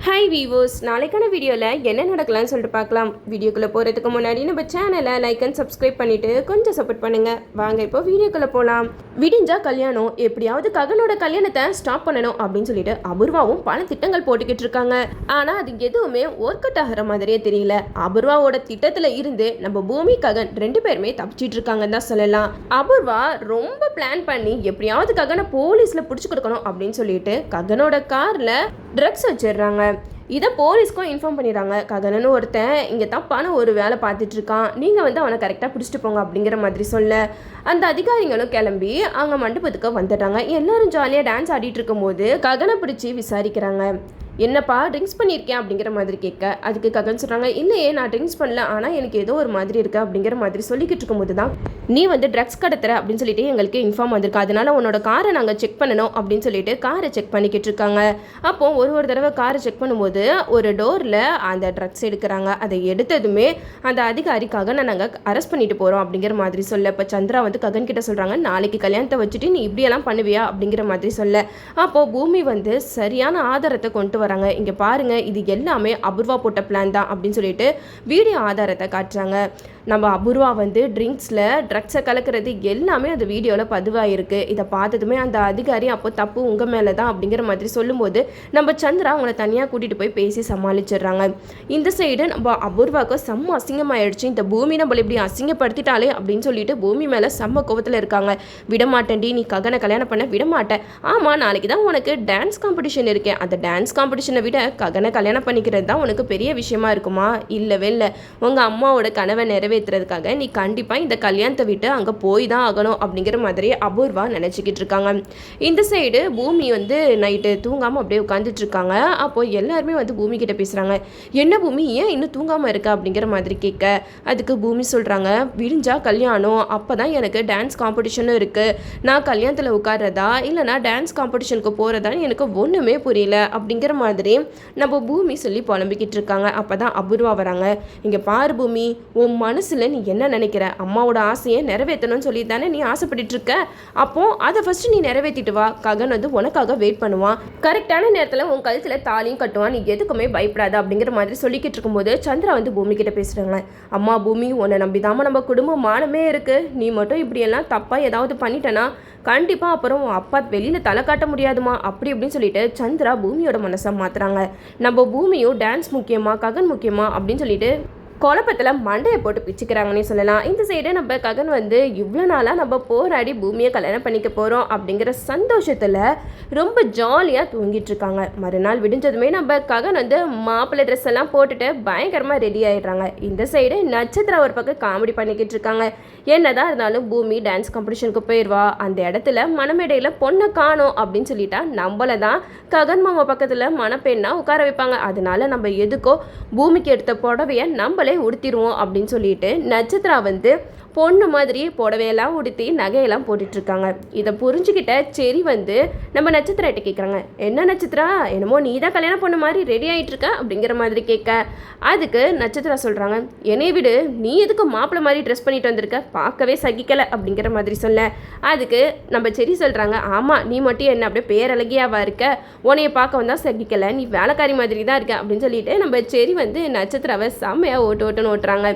Hi viewers, நாளைக்கான வீடியோவில் என்ன நடக்கலாம்னு சொல்லிட்டு பார்க்கலாம். வீடியோக்குள்ளே போகிறதுக்கு முன்னாடி நம்ம சேனலை லைக் அண்ட் சப்ஸ்கிரைப் பண்ணிவிட்டு கொஞ்சம் சப்போர்ட் பண்ணுங்கள். வாங்க இப்போ வீடியோக்குள்ளே போகலாம். விடிஞ்சா கல்யாணம், எப்படியாவது ககனோட கல்யாணத்தை ஸ்டாப் பண்ணணும் அப்படின்னு சொல்லிட்டு அபூர்வாவும் பல திட்டங்கள் போட்டுக்கிட்டு இருக்காங்க. ஆனால் அது எதுவுமே ஒர்க் அவுட் ஆகிற மாதிரியே தெரியல. அபூர்வாவோட திட்டத்தில் இருந்து நம்ம பூமி ககன் ரெண்டு பேருமே தப்பிச்சிட்டு இருக்காங்கன்னு தான் சொல்லலாம். அபூர்வா ரொம்ப பிளான் பண்ணி எப்படியாவது ககனை போலீஸில் பிடிச்சி கொடுக்கணும் அப்படின்னு சொல்லிட்டு ககனோட காரில் ட்ரக்ஸ் வச்சிடுறாங்க. இதை போலீஸ்க்கும் இன்ஃபார்ம் பண்ணிடுறாங்க. ககனன்னு ஒருத்தன் இங்கே தப்பான ஒரு வேலை பார்த்துட்ருக்கான், நீங்கள் அவனை கரெக்டாக பிடிச்சிட்டு போங்க அப்படிங்கிற மாதிரி சொல்ல அந்த அதிகாரிகளும் கிளம்பி அங்கே மண்டபத்துக்கு வந்துடுறாங்க. எல்லாரும் ஜாலியாக டான்ஸ் ஆடிட்டு இருக்கும்போது ககனை பிடிச்சி விசாரிக்கிறாங்க. என்னப்பா ட்ரிங்க்ஸ் பண்ணியிருக்கேன் அப்படிங்கிற மாதிரி கேட்க, அதுக்கு ககன் சொல்கிறாங்க, இல்லையே நான் ட்ரிங்க்ஸ் பண்ணல, ஆனால் எனக்கு ஏதோ ஒரு மாதிரி இருக்குது அப்படிங்கிற மாதிரி சொல்லிக்கிட்டு இருக்கும்போது தான் நீ ட்ரக்ஸ் கடத்துற அப்படின்னு சொல்லிட்டு எங்களுக்கு இன்ஃபார்ம் வந்திருக்கு, அதனால உன்னோட காரை நாங்கள் செக் பண்ணணும் அப்படின்னு சொல்லிட்டு காரை செக் பண்ணிக்கிட்டு இருக்காங்க. அப்போ ஒரு தடவை காரை செக் பண்ணும்போது ஒரு டோரில் அந்த ட்ரக்ஸ் எடுக்கிறாங்க. அதை எடுத்ததுமே அந்த அதிகாரி ககனை நாங்கள் அரெஸ்ட் பண்ணிட்டு போகிறோம் அப்படிங்கிற மாதிரி சொல்ல, இப்போ சந்திரா ககன் கிட்ட சொல்கிறாங்க, நாளைக்கு கல்யாணத்தை வச்சுட்டு நீ இப்படியெல்லாம் பண்ணுவியா அப்படிங்கிற மாதிரி சொல்ல, அப்போது பூமி சரியான ஆதாரத்தை கொண்டு வராங்க. இங்க பாருங்க, இது எல்லாமே அபூர்வா போட்ட பிளான் தான் அப்படின்னு சொல்லிட்டு வீடியோ ஆதாரத்தை காட்டுறாங்க. நம்ம அபூர்வா ட்ரிங்க்ஸில் ட்ரக்ஸை கலக்கிறது எல்லாமே அந்த வீடியோவில் பதிவாயிருக்கு. இதை பார்த்ததுமே அந்த அதிகாரி அப்போ தப்பு உங்கள் மேலே தான் அப்படிங்கிற மாதிரி சொல்லும்போது நம்ம சந்திரா அவங்கள தனியாக கூட்டிகிட்டு போய் பேசி சமாளிச்சிடுறாங்க. இந்த சைடு நம்ம அபூர்வாவுக்கு செம்ம அசிங்கமாயிடுச்சு. இந்த பூமி நம்மளை இப்படி அசிங்கப்படுத்திட்டாலே அப்படின்னு சொல்லிட்டு பூமி மேலே செம்ம கோவத்தில் இருக்காங்க. விடமாட்டேன்டி, நீ ககனை கல்யாணம் பண்ண விடமாட்டேன். ஆமாம், நாளைக்கு தான் உனக்கு டான்ஸ் காம்படிஷன் இருக்கேன், அந்த டான்ஸ் காம்படிஷனை விட ககனை கல்யாணம் பண்ணிக்கிறது தான் உனக்கு பெரிய விஷயமா இருக்குமா? இல்லவே இல்லை, உங்கள் அம்மாவோட கனவை நிறைவேற்றுறதுக்காக நீ கண்டிப்பாக இந்த கல்யாணத்தை விட்டு அங்கே போய் தான் ஆகணும் அப்படிங்கிற மாதிரி அபூர்வா நினச்சிக்கிட்டு இருக்காங்க. இந்த சைடு பூமி நைட்டு தூங்காமல் அப்படியே உட்காந்துட்டு இருக்காங்க. அப்போது எல்லாருமே பூமி கிட்ட பேசுகிறாங்க. என்ன பூமி, ஏன் இன்னும் தூங்காமல் இருக்க அப்படிங்கிற மாதிரி கேட்க, அதுக்கு பூமி சொல்கிறாங்க, விடிஞ்சா கல்யாணம், அப்போ தான் எனக்கு டான்ஸ் காம்படிஷனும் இருக்குது, நான் கல்யாணத்தில் உட்கார்றதா இல்லைனா டான்ஸ் காம்படிஷனுக்கு போகிறதான்னு எனக்கு ஒன்றுமே புரியல அப்படிங்கிற மாதிரி நம்ம பூமி சொல்லி புலம்பிக்கிட்டு இருக்காங்க. அப்போ தான் அபூர்வா வராங்க. இங்கே பாரு பூமி, உன் மனசில் நீ என்ன நினைக்கிற, அம்மாவோட ஆசையை நிறைவேற்றணும்னு சொல்லி தானே நீ ஆசைப்பட்டு இருக்க, அப்போ அதை ஃபர்ஸ்ட் நீ நிறைவேற்றிட்டு வா, ககன் உனக்காக வெயிட் பண்ணுவான், கரெக்டான நேரத்தில் உன் கழுத்தில் தாலியும் கட்டுவான், நீ எதுக்குமே பயப்படாத அப்படிங்கிற மாதிரி சொல்லிக்கிட்டு இருக்கும்போது சந்திரா பூமி கிட்ட பேசுகிறாங்க. அம்மா பூமி, உன்னை நம்பிதாம நம்ம குடும்பம் மானமே இருக்குது, நீ மட்டும் இப்படியெல்லாம் தப்பாக ஏதாவது பண்ணிட்டேன்னா கண்டிப்பாக அப்புறம் அப்பா வெளியில் தலை காட்ட முடியாதுமா அப்படி இப்படின்னு சொல்லிட்டு சந்திரா பூமியோட மனசை மாற்றுறாங்க. நம்ம பூமியும் டான்ஸ் முக்கியமா ககன் முக்கியமா அப்படின்னு சொல்லிட்டு குழப்பத்தில் மண்டையை போட்டு பிச்சுக்கிறாங்கன்னே சொல்லலாம். இந்த சைடு நம்ம ககன் இவ்வளோ நாளாக நம்ம போராடி பூமியை கல்யாணம் பண்ணிக்க போகிறோம் அப்படிங்கிற சந்தோஷத்தில் ரொம்ப ஜாலியாக தூங்கிட்டு இருக்காங்க. மறுநாள் விடிஞ்சதுமே நம்ம ககன் மாப்பிள்ளை ட்ரெஸ் எல்லாம் போட்டுட்டு பயங்கரமாக ரெடி ஆகிடுறாங்க. இந்த சைடு நட்சத்திரம் ஒரு பக்கம் காமெடி பண்ணிக்கிட்டு இருக்காங்க. என்னதான் இருந்தாலும் பூமி டான்ஸ் காம்படிஷனுக்கு போயிடுவா, அந்த இடத்துல மணமேடையில் பொண்ணை காணோம் அப்படின்னு சொல்லிட்டா நம்மளை தான் ககன் மாமா பக்கத்தில் மணப்பெண்ணா உட்கார வைப்பாங்க. அதனால நம்ம எதுக்கோ பூமிக்கு எடுத்த புடவையை நம்மளே உடுத்திடுவோம் அப்படின்னு சொல்லிட்டு நட்சத்திரா பொண்ணு மாதிரி புடவையெல்லாம் உடுத்தி நகையெல்லாம் போட்டுட்ருக்காங்க. இதை புரிஞ்சுக்கிட்ட சரி நம்ம நட்சத்திரத்தை கேட்குறாங்க, என்ன நட்சத்திரா, என்னமோ நீ தான் கல்யாணம் பொண்ணு மாதிரி ரெடி ஆகிட்டு இருக்க அப்படிங்கிற மாதிரி கேட்க, அதுக்கு நட்சத்திரா சொல்கிறாங்க, என்னை விடு, நீ எதுக்கு மாப்பிள்ளை மாதிரி ட்ரெஸ் பண்ணிட்டு வந்திருக்க, பார்க்கவே சகிக்கலை அப்படிங்கிற மாதிரி சொல்ல, அதுக்கு நம்ம சரி சொல்கிறாங்க, ஆமாம் நீ மட்டும் என்ன அப்படியே பேரழகியாவா இருக்க, உன்னைய பார்க்க வந்தால் சகிக்கலை, நீ வேலைக்காரி மாதிரி தான் இருக்க அப்படின்னு சொல்லிட்டு நம்ம சரி நட்சத்திராவை செம்மையாக ஓட்டுன்னு ஓட்டுறாங்க.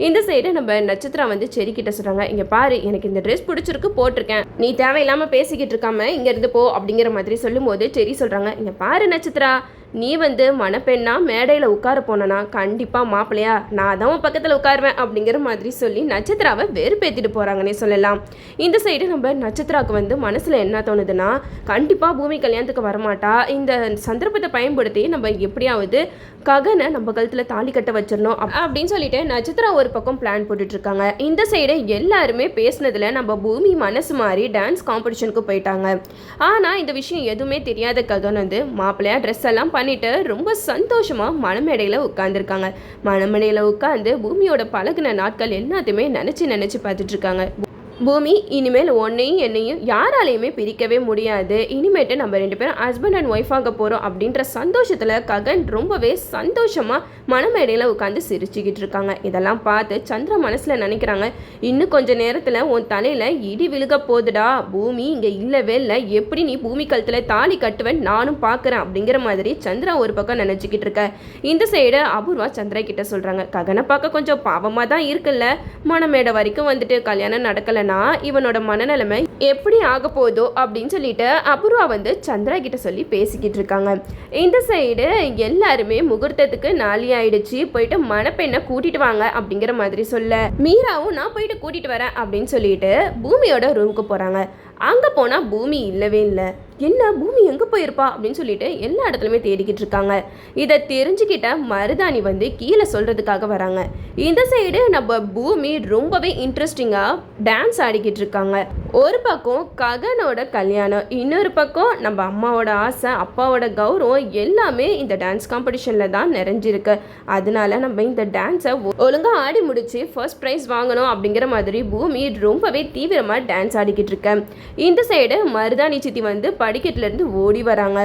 இந்த சைடு நம்ம நட்சத்திரம் சரி கிட்ட சொல்கிறாங்க, இங்கே பாரு, எனக்கு இந்த ட்ரெஸ் பிடிச்சிருக்கு போட்டிருக்கேன், நீ தேவையில்லாமல் பேசிக்கிட்டு இருக்காம இங்கேருந்து போ அப்படிங்கிற மாதிரி சொல்லும்போது சரி சொல்கிறாங்க, இங்கே பாரு நட்சத்திரா, நீ மணப்பெண்ணா மேடையில் உட்கார போனா கண்டிப்பாக மாப்பிள்ளையா நான் தான் உன் பக்கத்தில் உட்காருவேன் அப்படிங்கிற மாதிரி சொல்லி நட்சத்திராவை வெறுப்பேற்றிட்டு போகிறாங்கன்னே சொல்லலாம். இந்த சைடு நம்ம நட்சத்திராவுக்கு மனசில் என்ன தோணுதுன்னா, கண்டிப்பாக பூமி கல்யாணத்துக்கு வரமாட்டா, இந்த சந்தர்ப்பத்தை பயன்படுத்தி நம்ம எப்படியாவது ககனை நம்ம கழுத்தில் தாலி கட்ட வச்சிடணும் அப்படின்னு சொல்லிட்டு நட்சத்திரா ஒரு பக்கம் பிளான் போட்டுட்ருக்காங்க. இந்த சைடு எல்லாருமே பேசினதில் நம்ம பூமி மனசு மாதிரி டான்ஸ் காம்படிஷனுக்கு போயிட்டாங்க. ஆனால் இந்த விஷயம் எதுவுமே தெரியாத ககன் மாப்பிள்ளையா ட்ரெஸ் எல்லாம் பண்ணிட்டு ரொம்ப சந்தோஷமா மணமேடையில் உட்காந்துருக்காங்க. மணமேடையில் உட்காந்து பூமியோட பழகின நாட்கள் எல்லாத்தையுமே நினைச்சு பார்த்துட்டு இருக்காங்க. பூமி இனிமேல் உன்னையும் என்னையும் யாராலையுமே பிரிக்கவே முடியாது, இனிமேட்டு நம்ம 2 பேரும் ஹஸ்பண்ட் அண்ட் ஒய்ஃப் ஆக போகிறோம் அப்படின்ற சந்தோஷத்தில் ககன் ரொம்பவே சந்தோஷமாக மனமேடையில் உட்காந்து சிரிச்சுக்கிட்டு இருக்காங்க. இதெல்லாம் பார்த்து சந்திரா மனசில் நினைக்கிறாங்க, இன்னும் கொஞ்சம் நேரத்தில் உன் தலையில் இடி விழுக போதுடா, பூமி இங்கே இல்லவே இல்லை, எப்படி நீ பூமி கழுத்தில் தாலி கட்டுவேன் நானும் பார்க்குறேன் அப்படிங்கிற மாதிரி சந்திரா ஒரு பக்கம் நினச்சிக்கிட்டு இருக்க. இந்த சைடு அபூர்வா சந்திரா கிட்ட சொல்கிறாங்க, ககனை பார்க்க கொஞ்சம் பாவமாக தான் இருக்குல்ல, மனமேடை வரைக்கும் வந்துட்டு கல்யாணம் நடக்கலை இவனோட மனநிலைமை எப்படி ஆக போதோ அப்படின்னு சொல்லிட்டு அபூர்வா வந்து சந்திரா கிட்ட சொல்லி பேசிக்கிட்டு இருக்காங்க. இந்த சைடு எல்லாருமே முகூர்த்தத்துக்கு நாளி ஆயிடுச்சு, போயிட்டு மணப்பெண்ணை கூட்டிட்டு வாங்க அப்படிங்கிற மாதிரி சொல்ல மீராவும் நான் போயிட்டு கூட்டிட்டு வரேன் அப்படின்னு சொல்லிட்டு பூமியோட ரூமுக்கு போறாங்க. அங்கே போனால் பூமி இல்லவே இல்லை. என்ன பூமி எங்கே போயிருப்பா அப்படின்னு சொல்லிட்டு எல்லா இடத்துலையுமே தேடிக்கிட்டு இருக்காங்க. இதை தெரிஞ்சுக்கிட்ட மருதாணி வந்து கீழே சொல்கிறதுக்காக வராங்க. இந்த சைடு நம்ம பூமி ரொம்பவே இன்ட்ரெஸ்டிங்காக டான்ஸ் ஆடிக்கிட்டு இருக்காங்க. ஒரு பக்கம் ககனோட கல்யாணம், இன்னொரு பக்கம் நம்ம அம்மாவோட ஆசை, அப்பாவோட கௌரவம் எல்லாமே இந்த டான்ஸ் காம்படிஷனில் தான் நிறைஞ்சிருக்கு. அதனால நம்ம இந்த டான்ஸை ஒழுங்காக ஆடி முடிச்சு ஃபர்ஸ்ட் ப்ரைஸ் வாங்கணும் அப்படிங்கிற மாதிரி பூமி ரொம்பவே தீவிரமாக டான்ஸ் ஆடிக்கிட்டு இருக்கேன். இந்த சைடு மருதாணி சித்தி வந்து படிக்கட்டுலேருந்து ஓடி வராங்க.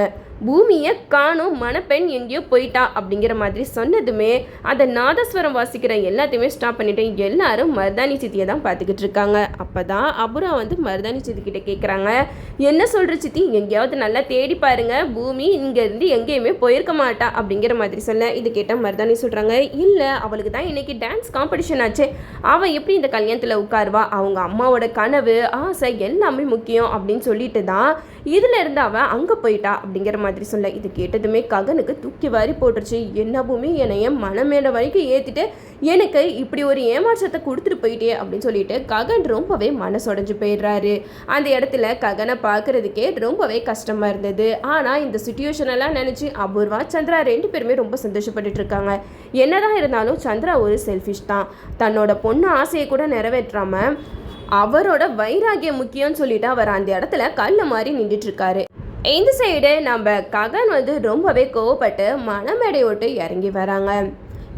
பூமியை காணும், மணப்பெண் எங்கேயோ போயிட்டா அப்படிங்கிற மாதிரி சொன்னதுமே அதை நாதஸ்வரம் வாசிக்கிற எல்லாத்தையுமே ஸ்டாப் பண்ணிட்டு எல்லாரும் மருதாணி சித்தியை தான் பார்த்துக்கிட்டு இருக்காங்க. அப்போ தான் அபூர்வா வந்து மருதாணி சித்தி கிட்ட கேட்குறாங்க, என்ன சொல்கிற சித்தி, எங்கேயாவது நல்லா தேடி பாருங்க, பூமி இங்கேருந்து எங்கேயுமே போயிருக்க மாட்டா அப்படிங்கிற மாதிரி சொல்ல இது கேட்டால் மருதாணி சொல்கிறாங்க, இல்லை அவளுக்கு தான் இன்னைக்கு டான்ஸ் காம்படிஷன் ஆச்சு, அவள் எப்படி இந்த கல்யாணத்தில் உட்காருவா, அவங்க அம்மாவோட கனவு ஆசை எல்லாமே முக்கியம் அப்படின்னு சொல்லிட்டு தான் இதில் இருந்து அவள் அங்கே போயிட்டா அப்படிங்கிற மாதிரி சொல்ல இது கேட்டதுமே ககனுக்கு தூக்கி வாரி போட்டுருச்சு. என்ன பூமி என்னைய மனமேல வரைக்கும் ஏற்றிட்டு எனக்கு இப்படி ஒரு ஏமாற்றத்தை கொடுத்துட்டு போயிட்டே அப்படின்னு சொல்லிட்டு ககன் ரொம்பவே மனசுடைஞ்சு போயிடுறாரு. அந்த இடத்துல ககனை பார்க்கறதுக்கே ரொம்பவே கஷ்டமாக இருந்தது. ஆனால் இந்த சுச்சுவேஷனெல்லாம் நினச்சி அபூர்வா சந்திரா 2 பேருமே ரொம்ப சந்தோஷப்பட்டுட்டு இருக்காங்க. என்னதான் இருந்தாலும் சந்திரா ஒரு செல்ஃபிஷ் தான், தன்னோட பொண்ணு ஆசையை கூட நிறைவேற்றாம அவரோட வைராகியம் முக்கியம்னு சொல்லிட்டு அவர் அந்த இடத்துல கல் மாதிரி நின்றுட்டு இருக்காரு. இந்த சைடு நம்ம ககன் வந்து ரொம்பவே கோவப்பட்டு மனமேடை விட்டு இறங்கி வராங்க.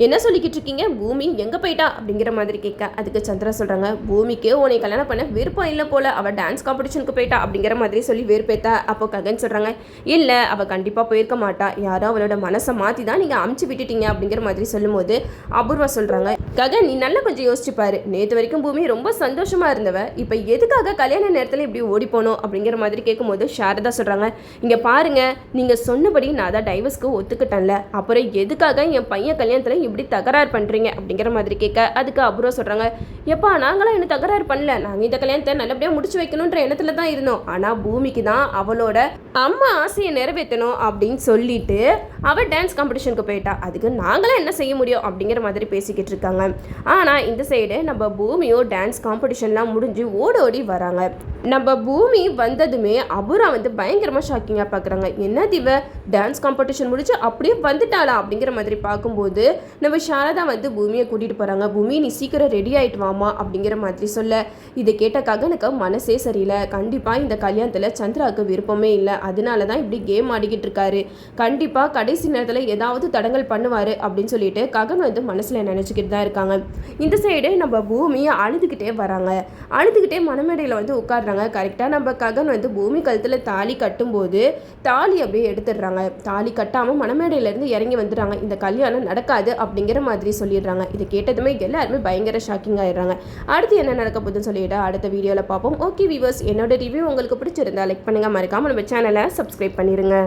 என்ன சொல்லிக்கிட்டு இருக்கீங்க, பூமி எங்கே போயிட்டா அப்படிங்கிற மாதிரி கேட்க அதுக்கு சந்திரா சொல்கிறாங்க, பூமிக்கு உன்னை கல்யாணம் பண்ண விருப்பம் இல்லை போல், அவள் டான்ஸ் காம்படிஷனுக்கு போயிட்டா அப்படிங்கிற மாதிரி சொல்லி வெறுப்பேத்தா. அப்போ ககன் சொல்கிறாங்க, இல்லை அவள் கண்டிப்பாக போயிருக்க மாட்டா, யாரோ அவளோட மனசை மாற்றி தான் நீங்கள் அமுச்சு விட்டுட்டீங்க அப்படிங்கிற மாதிரி சொல்லும்போது அபூர்வா சொல்கிறாங்க, ககன் நீ நல்லா கொஞ்சம் யோசிச்சுப்பாரு, நேற்று வரைக்கும் பூமி ரொம்ப சந்தோஷமாக இருந்தவ, இப்போ எதுக்காக கல்யாண நேரத்தில் இப்படி ஓடி போனோம் அப்படிங்கிற மாதிரி கேட்கும்போது சாரதா சொல்கிறாங்க, இங்கே பாருங்கள் நீங்கள் சொன்னபடி நான் தான் டைவர்ஸ்க்கு ஒத்துக்கிட்டேன்ல, அப்புறம் எதுக்காக என் பையன் கல்யாணத்தில் இப்படி தகராறு பண்ணுறீங்க அப்படிங்கிற மாதிரி கேட்க அதுக்கு அபூர்வா சொல்கிறாங்க, எப்பா நாங்களாம் என்ன தகராறு பண்ணல, நாங்கள் இந்த கல்யாணத்தை நல்லபடியாக முடிச்சு வைக்கணுன்ற எண்ணத்தில் தான் இருந்தோம், ஆனால் பூமிக்கு தான் அவளோட அம்மா ஆசையை நிறைவேற்றணும் அப்படின்னு சொல்லிட்டு அவள் டான்ஸ் காம்படிஷனுக்கு போயிட்டா, அதுக்கு நாங்களாம் என்ன செய்ய முடியும் அப்படிங்கிற மாதிரி பேசிக்கிட்டு இருக்காங்க. ஆனால் இந்த சைடு நம்ம பூமியோ டான்ஸ் காம்படிஷன்லாம் முடிஞ்சு ஓடி வராங்க. நம்ம பூமி வந்ததுமே அபூர்வா வந்து பயங்கரமாக ஷாக்கிங்காக பார்க்குறாங்க, என்ன திவ டான்ஸ் காம்படிஷன் முடிச்சு அப்படியே வந்துட்டாளா அப்படிங்கிற மாதிரி பார்க்கும்போது நம்ம சாரதா வந்து பூமியை கூட்டிகிட்டு போகிறாங்க. பூமி நீ சீக்கிரம் ரெடி ஆகிட்டு வாமா அப்படிங்கிற மாதிரி சொல்ல இதை கேட்ட ககனுக்கு மனசே சரியில்லை. கண்டிப்பாக இந்த கல்யாணத்தில் சந்திராவுக்கு விருப்பமே இல்லை, அதனால தான் இப்படி கேம் ஆடிக்கிட்டு இருக்காரு, கண்டிப்பாக கடைசி நேரத்தில் ஏதாவது தடங்கல் பண்ணுவார் அப்படின்னு சொல்லிட்டு ககன் வந்து மனசில் நினச்சிக்கிட்டு தான் இருக்காங்க. இந்த சைடு நம்ம பூமியை அழுதுகிட்டே வராங்க. அழுதுகிட்டே மனமேடையில் வந்து உட்காடுறாங்க. கரெக்டாக நம்ம ககன் வந்து பூமி கழுத்தில் தாலி கட்டும்போது தாலி அப்படியே எடுத்துடுறாங்க. தாலி கட்டாமல் மனமேடையிலேருந்து இறங்கி வந்துடுறாங்க. இந்த கல்யாணம் நடக்காது அப்படிங்கிற மாதிரி சொல்லிடுறாங்க. இதை கேட்டதுமே எல்லாருமே பயங்கர ஷாக்கிங் ஆகிடுறாங்க. அடுத்து என்ன நடக்க போகுதுன்னு சொல்லிட்டு அடுத்த வீடியோவில் பார்ப்போம். ஓகே வியூவர்ஸ், என்னோட ரிவ்யூ உங்களுக்கு பிடிச்சிருந்தா லைக் பண்ணுங்கள், மறக்காமல் நம்ம சேனலை சப்ஸ்கிரைப் பண்ணிடுங்க.